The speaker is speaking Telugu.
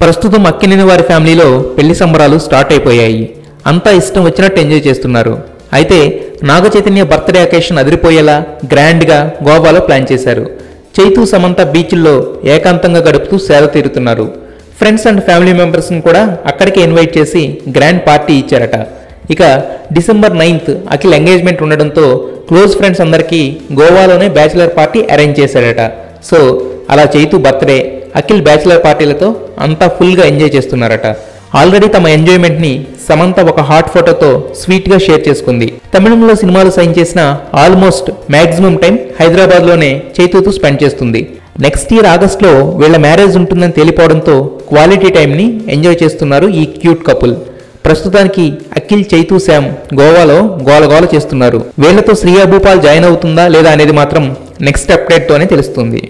ప్రస్తుతం అక్కినేని వారి ఫ్యామిలీలో పెళ్లి సంబరాలు స్టార్ట్ అయిపోయాయి. అంతా ఇష్టం వచ్చినట్టు ఎంజాయ్ చేస్తున్నారు. అయితే నాగ చైతన్య బర్త్డే అకేషన్ అదిరిపోయేలా గ్రాండ్గా గోవాలో ప్లాన్ చేశారు. చైతు సమంత బీచ్ల్లో ఏకాంతంగా గడుపుతూ సేద తీరుతున్నారు. ఫ్రెండ్స్ అండ్ ఫ్యామిలీ మెంబర్స్ని కూడా అక్కడికే ఇన్వైట్ చేసి గ్రాండ్ పార్టీ ఇచ్చారట. ఇక డిసెంబర్ 9th అఖిల్ ఎంగేజ్మెంట్ ఉండడంతో క్లోజ్ ఫ్రెండ్స్ అందరికీ గోవాలోనే బ్యాచిలర్ పార్టీ అరేంజ్ చేశాడట. సో అలా చైతు బర్త్డే, అఖిల్ బ్యాచిలర్ పార్టీలతో అంతా ఫుల్గా ఎంజాయ్ చేస్తున్నారట. ఆల్రెడీ తమ ఎంజాయ్మెంట్ని సమంత ఒక హాట్ ఫోటోతో స్వీట్గా షేర్ చేసుకుంది. తమిళంలో సినిమాలు సైన్ చేసిన ఆల్మోస్ట్ మ్యాక్సిమం టైం హైదరాబాద్లోనే చైతుతో స్పెండ్ చేస్తుంది. నెక్స్ట్ ఇయర్ ఆగస్ట్లో వీళ్ళ మ్యారేజ్ ఉంటుందని తేలిపోవడంతో క్వాలిటీ టైంని ఎంజాయ్ చేస్తున్నారు ఈ క్యూట్ కపుల్. ప్రస్తుతానికి అఖిల్, చైతు, శామ్ గోవాలో గోలగోల చేస్తున్నారు. వీళ్లతో శ్రియా భూపాల్ జాయిన్ అవుతుందా లేదా అనేది మాత్రం నెక్స్ట్ అప్డేట్తోనే తెలుస్తుంది.